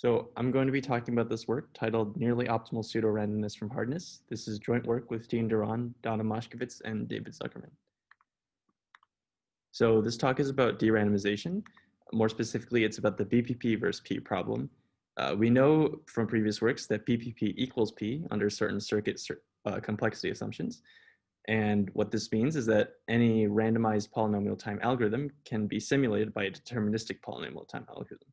So I'm going to be talking about this work titled Nearly Optimal Pseudorandomness from Hardness. This is joint work with Dean Doron, Donna Moshkovitz, and David Zuckerman. So this talk is about derandomization. More specifically, it's about the BPP versus P problem. We know from previous works that BPP equals P under certain circuit complexity assumptions. And what this means is that any randomized polynomial time algorithm can be simulated by a deterministic polynomial time algorithm.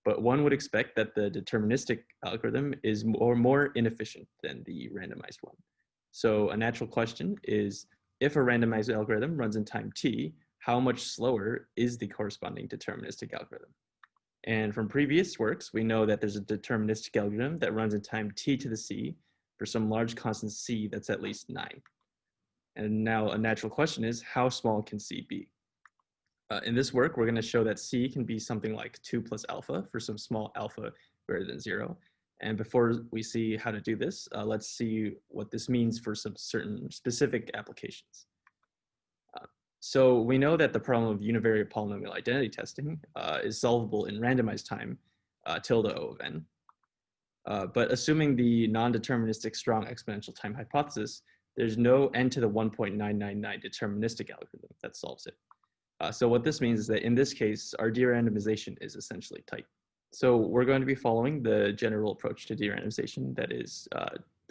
But one would expect that the deterministic algorithm is more inefficient than the randomized one. So a natural question is, if a randomized algorithm runs in time t, how much slower is the corresponding deterministic algorithm? And from previous works, we know that there's a deterministic algorithm that runs in time t to the c for some large constant c that's at least 9. And now a natural question is, how small can c be? In this work, we're going to show that c can be something like 2 plus alpha for some small alpha greater than 0. And before we see how to do this, let's see what this means for some certain specific applications. So we know that the problem of univariate polynomial identity testing is solvable in randomized time tilde O of n. But assuming the non-deterministic strong exponential time hypothesis, there's no n to the 1.999 deterministic algorithm that solves it. So what this means is that in this case, our derandomization is essentially tight. So we're going to be following the general approach to derandomization, that is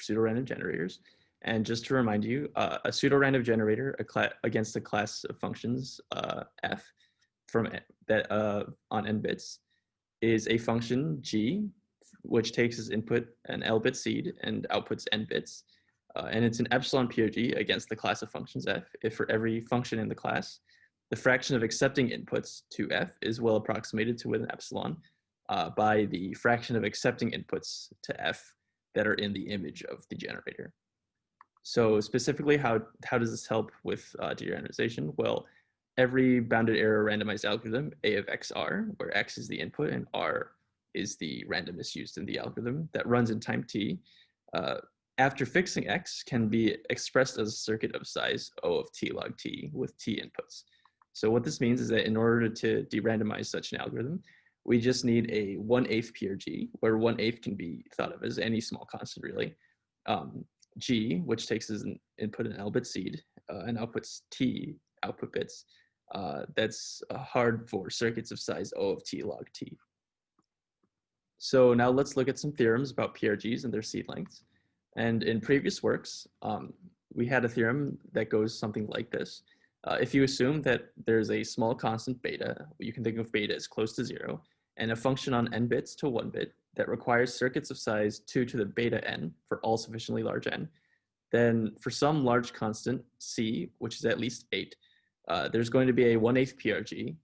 pseudorandom generators. And just to remind you, a pseudorandom generator against a class of functions f from that on n bits is a function g, which takes as input an L bit seed and outputs n bits. And it's an epsilon PRG against the class of functions f if for every function in the class, the fraction of accepting inputs to f is well approximated to within epsilon by the fraction of accepting inputs to f that are in the image of the generator. So specifically, how does this help with derandomization? Well, every bounded error randomized algorithm, A of xr, where x is the input and r is the randomness used in the algorithm that runs in time t, after fixing x can be expressed as a circuit of size O of t log t with t inputs. So what this means is that in order to derandomize such an algorithm, we just need a 1/8 PRG, where 1/8 can be thought of as any small constant, really. G, which takes as an input an L bit seed and outputs T output bits. That's hard for circuits of size O of T log T. So now let's look at some theorems about PRGs and their seed lengths. And in previous works, we had a theorem that goes something like this. If you assume that there's a small constant beta, you can think of beta as close to 0, and a function on n bits to 1 bit that requires circuits of size 2 to the beta n for all sufficiently large n, then for some large constant c, which is at least 8, there's going to be a 1/8 PRG,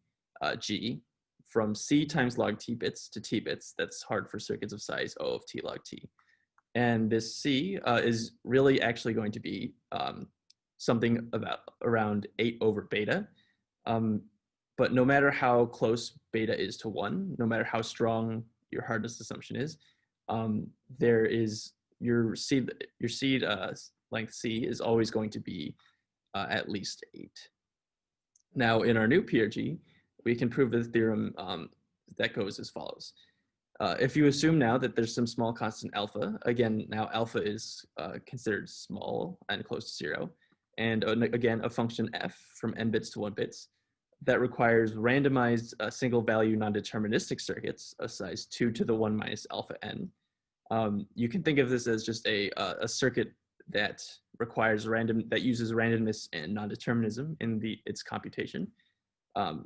g, from c times log t bits to t bits that's hard for circuits of size O of t log t. And this c is really actually going to be something about around 8 over beta. But no matter how close beta is to 1, no matter how strong your hardness assumption is, there is your seed length c is always going to be at least 8. Now in our new PRG, we can prove the theorem that goes as follows. If you assume now that there's some small constant alpha, again, now alpha is considered small and close to 0, and again, a function f from n bits to 1 bits that requires randomized single value non-deterministic circuits of size 2 to the 1 minus alpha n. You can think of this as just a circuit that requires that uses randomness and non-determinism in its computation.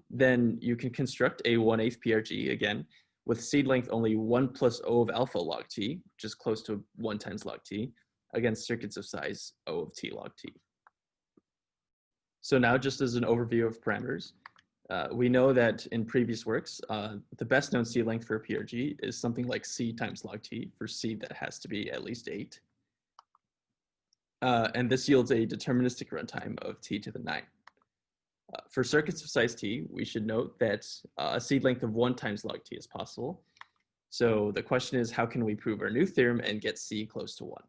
Then you can construct a 1/8 PRG again with seed length only 1 plus O of alpha log t, which is close to 1 times log t, against circuits of size O of t log t. So now, just as an overview of parameters, we know that in previous works, the best known seed length for a PRG is something like c times log t for seed that has to be at least 8. And this yields a deterministic runtime of t to the 9. For circuits of size t, we should note that a seed length of 1 times log t is possible. So the question is, how can we prove our new theorem and get c close to 1?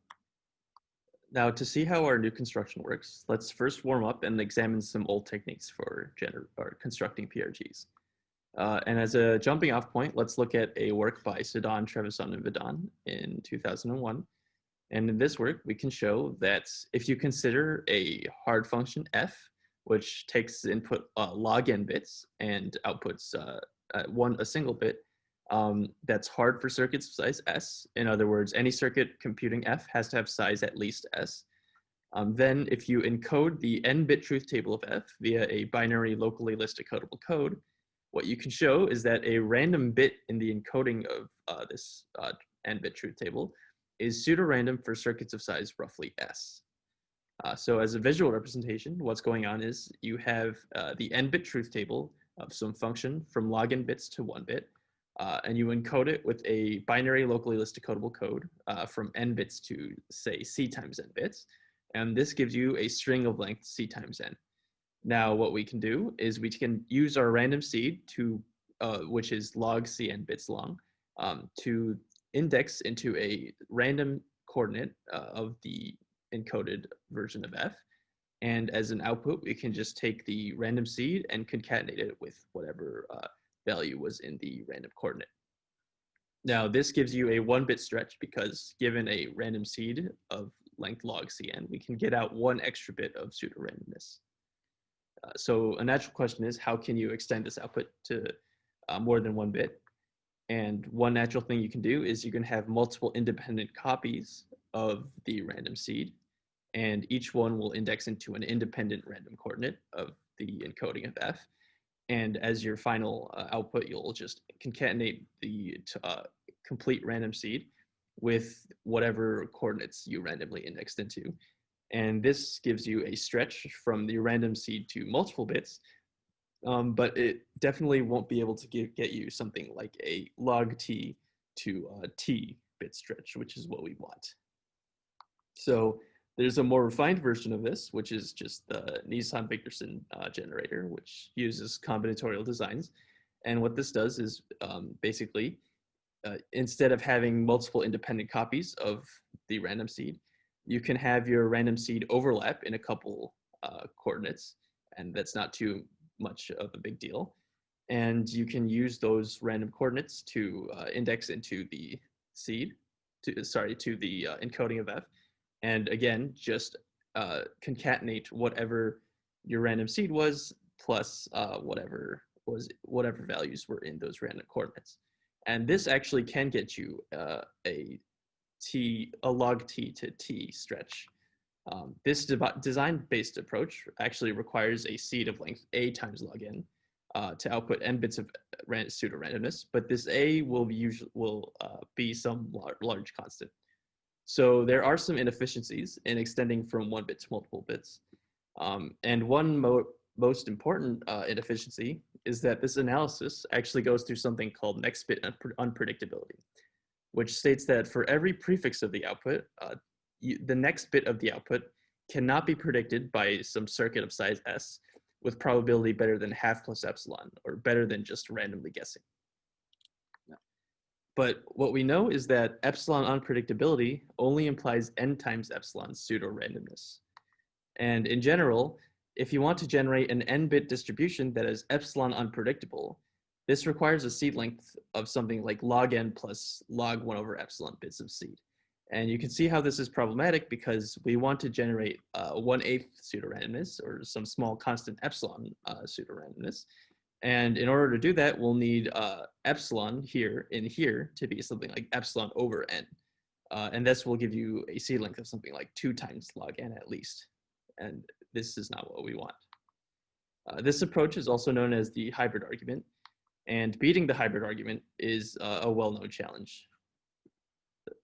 Now, to see how our new construction works, let's first warm up and examine some old techniques for constructing PRGs. And as a jumping off point, let's look at a work by Sedan, Trevisan, and Vidon in 2001. And in this work, we can show that if you consider a hard function f, which takes input log n bits and outputs a single bit, that's hard for circuits of size s. In other words, any circuit computing f has to have size at least s. Then if you encode the n-bit truth table of f via a binary locally listed codable code, what you can show is that a random bit in the encoding of this n-bit truth table is pseudorandom for circuits of size roughly s. So as a visual representation, what's going on is you have the n-bit truth table of some function from log n bits to 1 bit, and you encode it with a binary locally listed codable code from n bits to, say, c times n bits. And this gives you a string of length c times n. Now, what we can do is we can use our random seed to, which is log cn bits long, to index into a random coordinate of the encoded version of f. And as an output, we can just take the random seed and concatenate it with whatever value was in the random coordinate. Now, this gives you a 1-bit stretch because given a random seed of length log cn, we can get out 1 extra bit of pseudorandomness. So a natural question is, how can you extend this output to more than 1 bit? And one natural thing you can do is you can have multiple independent copies of the random seed, and each one will index into an independent random coordinate of the encoding of f. And as your final output, you'll just concatenate the complete random seed with whatever coordinates you randomly indexed into. And this gives you a stretch from the random seed to multiple bits, but it definitely won't be able to get you something like a log t to t bit stretch, which is what we want. So there's a more refined version of this, which is just the Nisan-Victorson generator, which uses combinatorial designs. And what this does is basically, instead of having multiple independent copies of the random seed, you can have your random seed overlap in a couple coordinates, and that's not too much of a big deal. And you can use those random coordinates to index into the seed, to the encoding of f. And again, just concatenate whatever your random seed was plus whatever values were in those random coordinates. And this actually can get you a log t to t stretch. This design-based approach actually requires a seed of length a times log n to output n bits of pseudorandomness, but this a will be some large constant. So there are some inefficiencies in extending from 1 bit to multiple bits. And one most important inefficiency is that this analysis actually goes through something called next bit unpredictability, which states that for every prefix of the output, the next bit of the output cannot be predicted by some circuit of size s with probability better than half plus epsilon, or better than just randomly guessing. But what we know is that epsilon unpredictability only implies n times epsilon pseudorandomness. And in general, if you want to generate an n-bit distribution that is epsilon unpredictable, this requires a seed length of something like log n plus log 1 over epsilon bits of seed. And you can see how this is problematic because we want to generate 1/8 pseudorandomness, or some small constant epsilon pseudorandomness. And in order to do that, we'll need epsilon here to be something like epsilon over n. And this will give you a seed length of something like 2 times log n at least. And this is not what we want. This approach is also known as the hybrid argument. And beating the hybrid argument is a well-known challenge.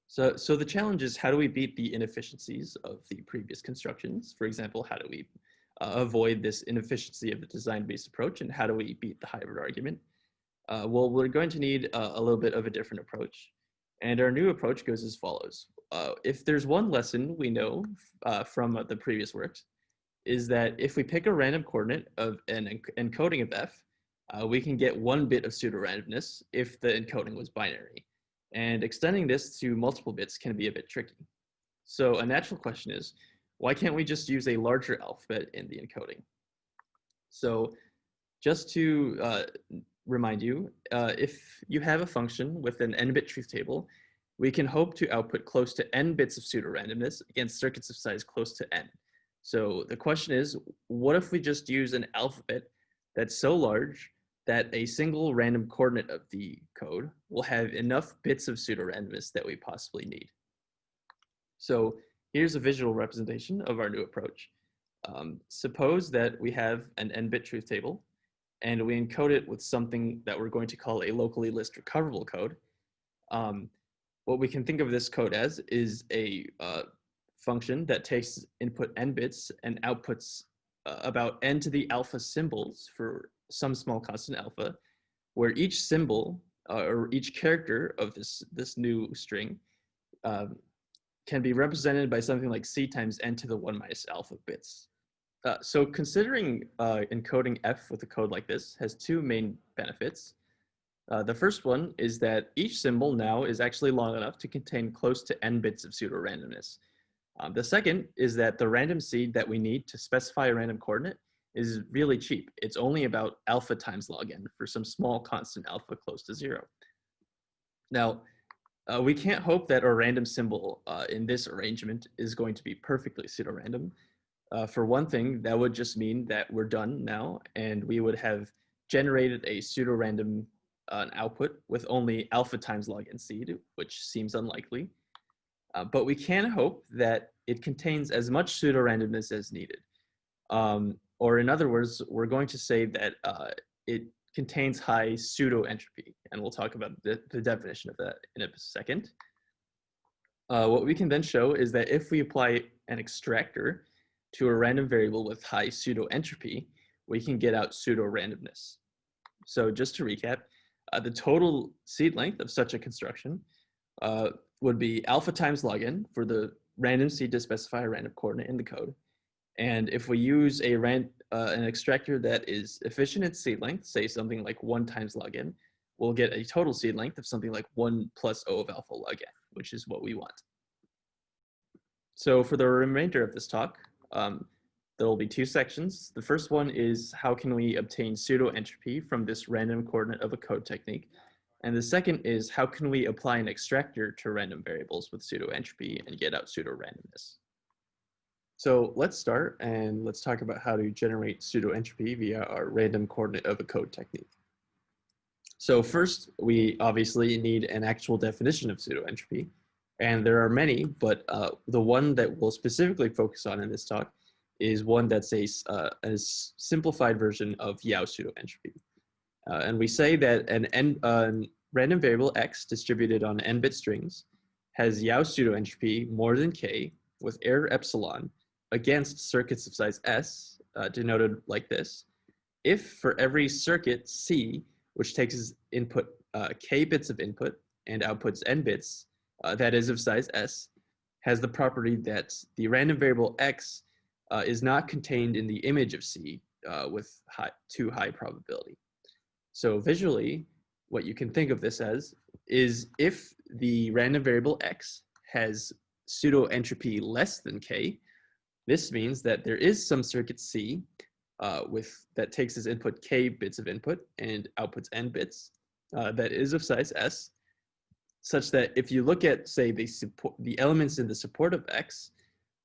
So the challenge is, how do we beat the inefficiencies of the previous constructions? For example, how do we avoid this inefficiency of the design-based approach, and how do we beat the hybrid argument? Well, we're going to need a little bit of a different approach. And our new approach goes as follows. If there's one lesson we know from the previous works, is that if we pick a random coordinate of an encoding of f, we can get 1 bit of pseudorandomness if the encoding was binary. And extending this to multiple bits can be a bit tricky. So a natural question is, why can't we just use a larger alphabet in the encoding? So just to remind you, if you have a function with an n-bit truth table, we can hope to output close to n bits of pseudorandomness against circuits of size close to n. So the question is, what if we just use an alphabet that's so large that a single random coordinate of the code will have enough bits of pseudorandomness that we possibly need? So here's a visual representation of our new approach. Suppose that we have an n-bit truth table, and we encode it with something that we're going to call a locally list recoverable code. What we can think of this code as is a function that takes input n bits and outputs about n to the alpha symbols for some small constant alpha, where each symbol or each character of this new string can be represented by something like c times n to the 1 minus alpha bits. So considering encoding f with a code like this has two main benefits. The first one is that each symbol now is actually long enough to contain close to n bits of pseudorandomness. The second is that the random seed that we need to specify a random coordinate is really cheap. It's only about alpha times log n for some small constant alpha close to 0. Now, we can't hope that a random symbol in this arrangement is going to be perfectly pseudorandom. For one thing, that would just mean that we're done now, and we would have generated a pseudorandom output with only alpha times log n seed, which seems unlikely. But we can hope that it contains as much pseudorandomness as needed. Or in other words, we're going to say that it contains high pseudoentropy, and we'll talk about the definition of that in a second. What we can then show is that if we apply an extractor to a random variable with high pseudoentropy, we can get out pseudorandomness. So just to recap, the total seed length of such a construction would be alpha times log n for the random seed to specify a random coordinate in the code. And if we use an extractor that is efficient at seed length, say something like 1 times log n, we'll get a total seed length of something like 1 plus O of alpha log n, which is what we want. So for the remainder of this talk, there will be two sections. The first one is how can we obtain pseudoentropy from this random coordinate of a code technique. And the second is how can we apply an extractor to random variables with pseudoentropy and get out pseudorandomness. So let's start and let's talk about how to generate pseudoentropy via our random coordinate of a code technique. So first, we obviously need an actual definition of pseudoentropy. And there are many, but the one that we'll specifically focus on in this talk is one that's a simplified version of Yao pseudoentropy. And we say that an random variable x distributed on n-bit strings has Yao pseudoentropy more than k with error epsilon against circuits of size s, denoted like this, if for every circuit c, which takes as input k bits of input and outputs n bits, that is of size s, has the property that the random variable x is not contained in the image of c with too high probability. So visually, what you can think of this as is if the random variable x has pseudoentropy less than k, this means that there is some circuit c that takes as input k bits of input and outputs n bits that is of size s, such that if you look at, say, the elements in the support of x,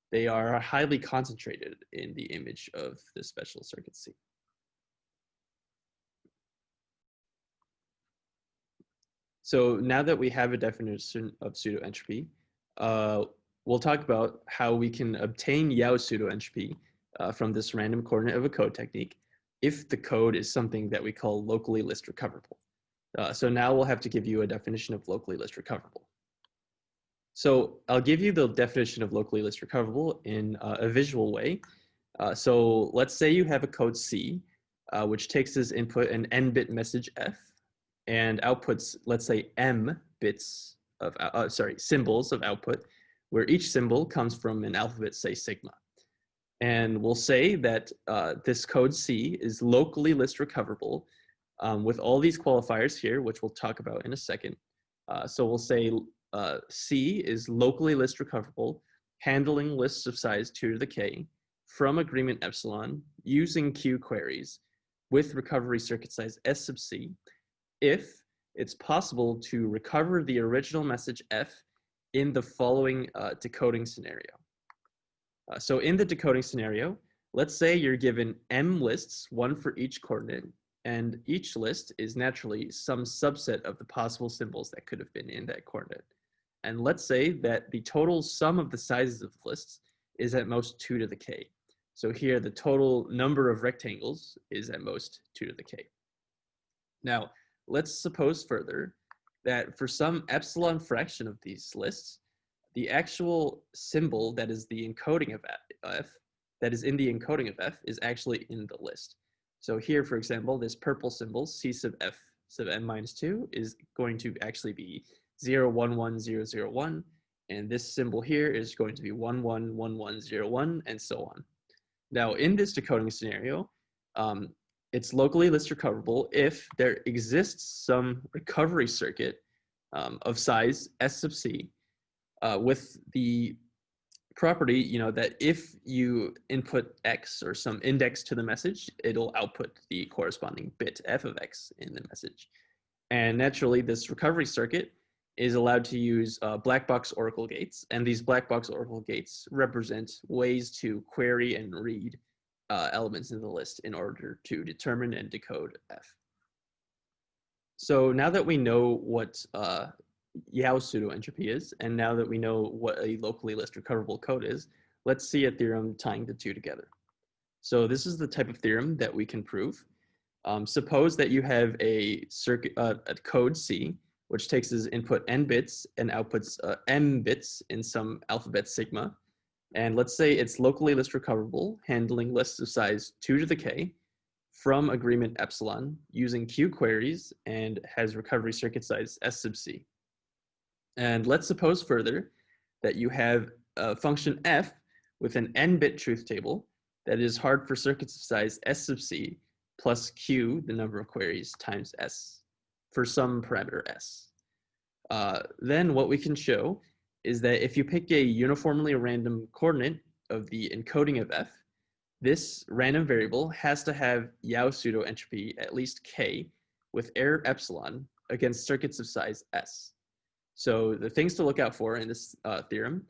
they are highly concentrated in the image of the special circuit C. So now that we have a definition of pseudoentropy, we'll talk about how we can obtain Yao pseudoentropy from this random coordinate of a code technique if the code is something that we call locally list recoverable. So now we'll have to give you a definition of locally list recoverable. So I'll give you the definition of locally list recoverable in a visual way. So let's say you have a code C, which takes as input an n-bit message F and outputs, let's say, m bits of, symbols of output, where each symbol comes from an alphabet, say sigma. And we'll say that this code C is locally list recoverable with all these qualifiers here, which we'll talk about in a second. So we'll say C is locally list recoverable, handling lists of size 2 to the k from agreement epsilon using Q queries with recovery circuit size S sub C if it's possible to recover the original message F in the following decoding scenario. So in the decoding scenario, let's say you're given M lists, one for each coordinate, and each list is naturally some subset of the possible symbols that could have been in that coordinate. And let's say that the total sum of the sizes of the lists is at most 2 to the k. So here the total number of rectangles is at most 2 to the k. Now, let's suppose further that for some epsilon fraction of these lists, the actual symbol that is the encoding of F, that is in the encoding of F, is actually in the list. So here, for example, this purple symbol, C sub F sub n minus 2, is going to actually be 0, 1, 1, 0, 0, 1, and this symbol here is going to be 1, 1, 1, 1, 0, 1, and so on. Now, in this decoding scenario, it's locally list recoverable if there exists some recovery circuit of size S sub C with the property, that if you input X or some index to the message, it'll output the corresponding bit F of X in the message. And naturally, this recovery circuit is allowed to use black box oracle gates, and these black box oracle gates represent ways to query and read elements in the list in order to determine and decode F. So now that we know what Yao pseudoentropy is, and now that we know what a locally list recoverable code is, let's see a theorem tying the two together. So this is the type of theorem that we can prove. Suppose that you have a circuit, a code C, which takes as input n bits and outputs m bits in some alphabet sigma. And let's say it's locally list recoverable, handling lists of size 2 to the k from agreement epsilon using Q queries and has recovery circuit size S sub C. And let's suppose further that you have a function f with an n-bit truth table that is hard for circuits of size S sub C plus Q, the number of queries, times S for some parameter S. Then what we can show is that if you pick a uniformly random coordinate of the encoding of F, this random variable has to have Yao pseudoentropy at least K with error epsilon against circuits of size S. So the things to look out for in this theorem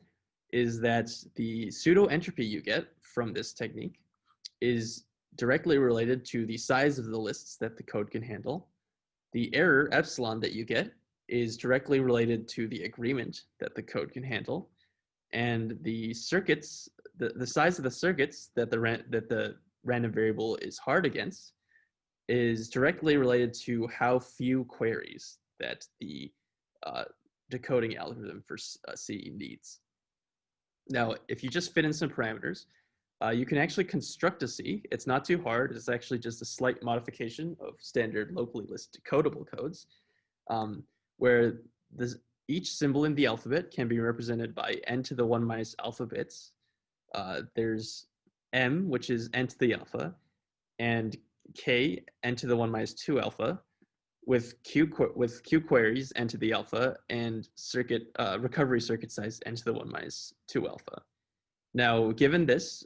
is that the pseudoentropy you get from this technique is directly related to the size of the lists that the code can handle. The error epsilon that you get is directly related to the agreement that the code can handle. And the circuits, the size of the circuits that the random variable is hard against is directly related to how few queries that the decoding algorithm for C needs. Now, if you just fit in some parameters, you can actually construct a C. It's not too hard. It's actually just a slight modification of standard locally list decodable codes, where each symbol in the alphabet can be represented by n to the 1 minus alpha bits. There's m, which is n to the alpha, and k, n to the 1 minus 2 alpha, with Q queries n to the alpha, and recovery circuit size n to the 1 minus 2 alpha. Now, given this,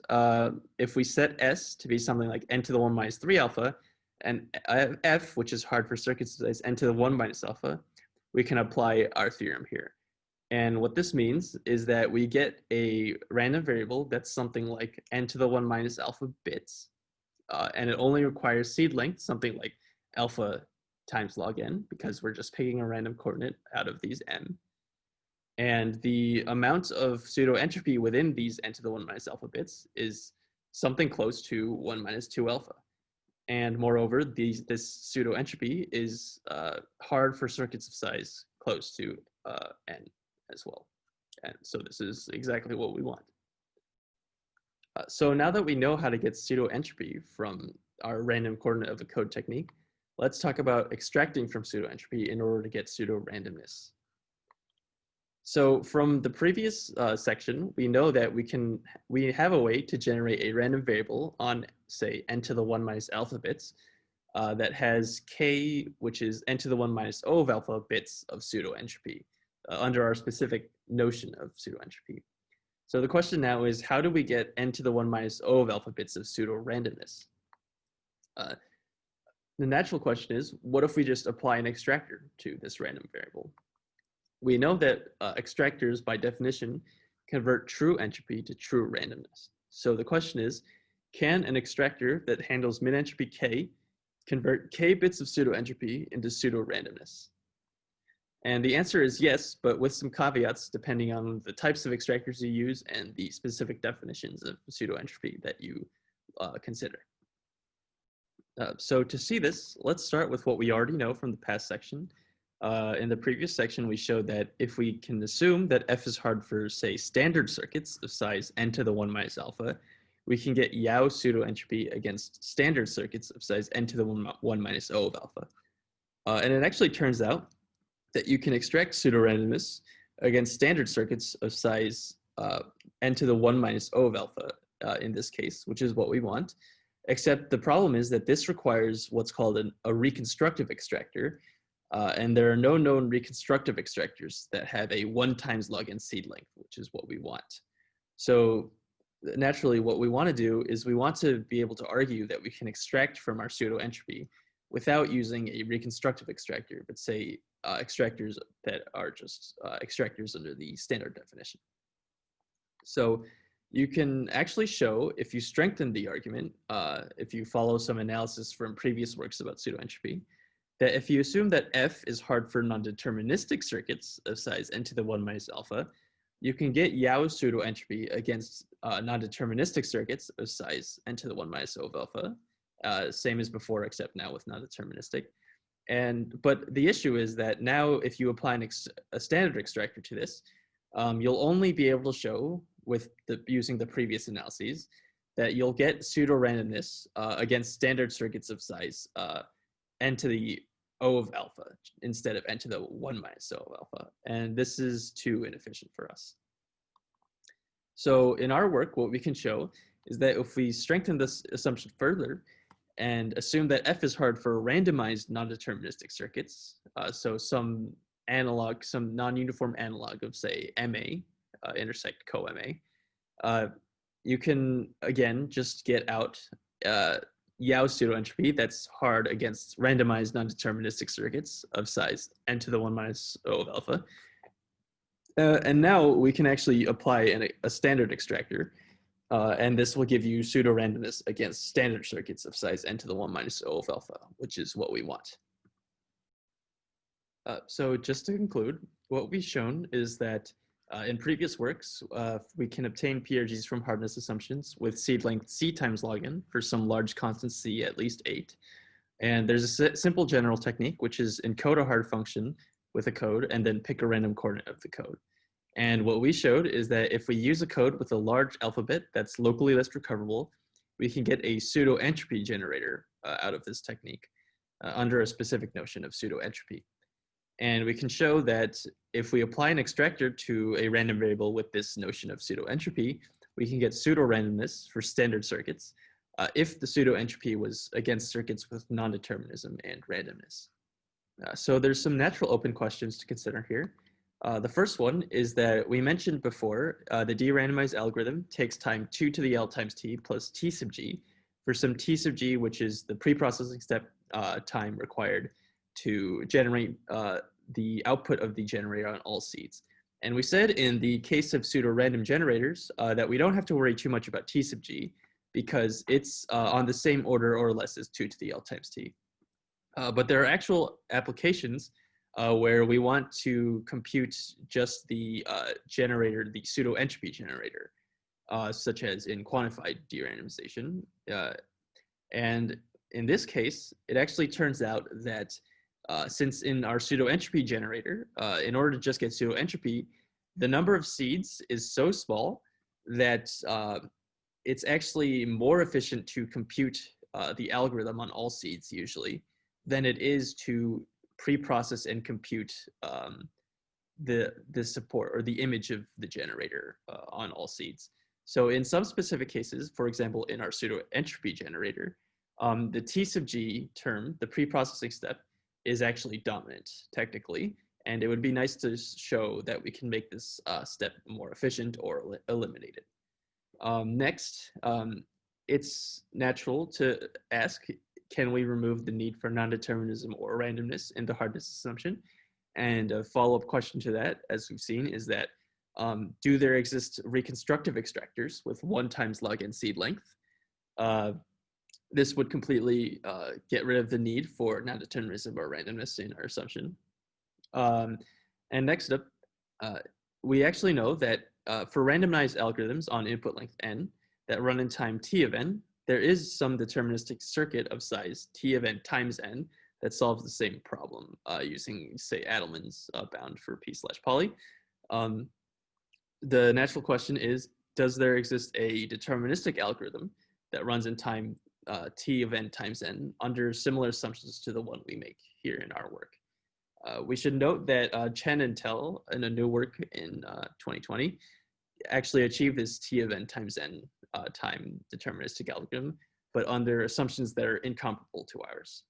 if we set S to be something like n to the 1 minus 3 alpha, and F, which is hard for circuit size n to the 1 minus alpha, we can apply our theorem here. And what this means is that we get a random variable that's something like n to the 1 minus alpha bits, and it only requires seed length, something like alpha times log n, because we're just picking a random coordinate out of these m. And the amount of pseudoentropy within these n to the 1 minus alpha bits is something close to 1 minus 2 alpha. And moreover, this pseudoentropy is hard for circuits of size close to n as well. And so this is exactly what we want. So now that we know how to get pseudoentropy from our random coordinate of a code technique, let's talk about extracting from pseudoentropy in order to get pseudorandomness. So from the previous section, we know that we have a way to generate a random variable on, say, n to the 1 minus alpha bits that has k, which is n to the 1 minus O of alpha bits of pseudoentropy under our specific notion of pseudoentropy. So the question now is, how do we get n to the 1 minus O of alpha bits of pseudorandomness? The natural question is, what if we just apply an extractor to this random variable? We know that extractors, by definition, convert true entropy to true randomness. So the question is, can an extractor that handles min-entropy k convert k bits of pseudoentropy into pseudorandomness? And the answer is yes, but with some caveats depending on the types of extractors you use and the specific definitions of pseudoentropy that you consider. So to see this, let's start with what we already know from the past section. In the previous section, we showed that if we can assume that F is hard for, say, standard circuits of size n to the 1 minus alpha, we can get Yau pseudoentropy against standard circuits of size n to the 1 minus O of alpha. And it actually turns out that you can extract pseudorandomness against standard circuits of size n to the 1 minus O of alpha in this case, which is what we want. Except the problem is that this requires what's called a reconstructive extractor, and there are no known reconstructive extractors that have a 1 times log n seed length, which is what we want. So naturally, what we want to do is we want to be able to argue that we can extract from our pseudoentropy without using a reconstructive extractor, but say extractors that are just extractors under the standard definition. So you can actually show, if you strengthen the argument, if you follow some analysis from previous works about pseudoentropy, that if you assume that F is hard for non-deterministic circuits of size n to the 1 minus alpha, you can get Yau's pseudoentropy against non-deterministic circuits of size n to the 1 minus O of alpha, same as before, except now with non-deterministic. But the issue is that now if you apply a standard extractor to this, you'll only be able to show with using the previous analyses that you'll get pseudorandomness against standard circuits of size n to the O of alpha instead of n to the 1 minus O of alpha. And this is too inefficient for us. So in our work, what we can show is that if we strengthen this assumption further and assume that F is hard for randomized non-deterministic circuits, so some analog, some non-uniform analog of, say, MA, intersect co-MA, you can, again, just get out Yau pseudoentropy that's hard against randomized non-deterministic circuits of size n to the 1 minus O of alpha. And now we can actually apply a standard extractor, and this will give you pseudorandomness against standard circuits of size n to the 1 minus O of alpha, which is what we want. So just to conclude, what we've shown is that in previous works, we can obtain PRGs from hardness assumptions with seed length c times log n for some large constant c at least 8. And there's a simple general technique, which is encode a hard function with a code and then pick a random coordinate of the code. And what we showed is that if we use a code with a large alphabet that's locally less recoverable, we can get a pseudoentropy generator out of this technique under a specific notion of pseudoentropy. And we can show that if we apply an extractor to a random variable with this notion of pseudoentropy, we can get pseudorandomness for standard circuits if the pseudoentropy was against circuits with non-determinism and randomness. So there's some natural open questions to consider here. The first one is that we mentioned before, the derandomized algorithm takes time 2 to the L times t plus t sub g for some t sub g, which is the pre-processing step time required to generate the output of the generator on all seeds. And we said in the case of pseudorandom generators that we don't have to worry too much about t sub g because it's on the same order or less as 2 to the L times t. But there are actual applications where we want to compute just the generator, the pseudoentropy generator, such as in quantified derandomization. And in this case, it actually turns out that since in our pseudoentropy generator, in order to just get pseudoentropy, the number of seeds is so small that it's actually more efficient to compute the algorithm on all seeds usually than it is to pre-process and compute the support or the image of the generator on all seeds. So in some specific cases, for example, in our pseudoentropy generator, the T sub G term, the pre-processing step, is actually dominant technically, and it would be nice to show that we can make this step more efficient or eliminate it. Next, it's natural to ask, can we remove the need for non-determinism or randomness in the hardness assumption? And a follow-up question to that, as we've seen, is that do there exist reconstructive extractors with 1 times log n seed length? This would completely get rid of the need for non-determinism or randomness in our assumption. And next up, we actually know that for randomized algorithms on input length n that run in time t of n, there is some deterministic circuit of size t of n times n that solves the same problem using, say, Adelman's bound for p/poly. The natural question is, does there exist a deterministic algorithm that runs in time t of n times n under similar assumptions to the one we make here in our work? We should note that Chen and Tell, in a new work in 2020, actually achieved this t of n times n time deterministic algorithm, but under assumptions that are incomparable to ours.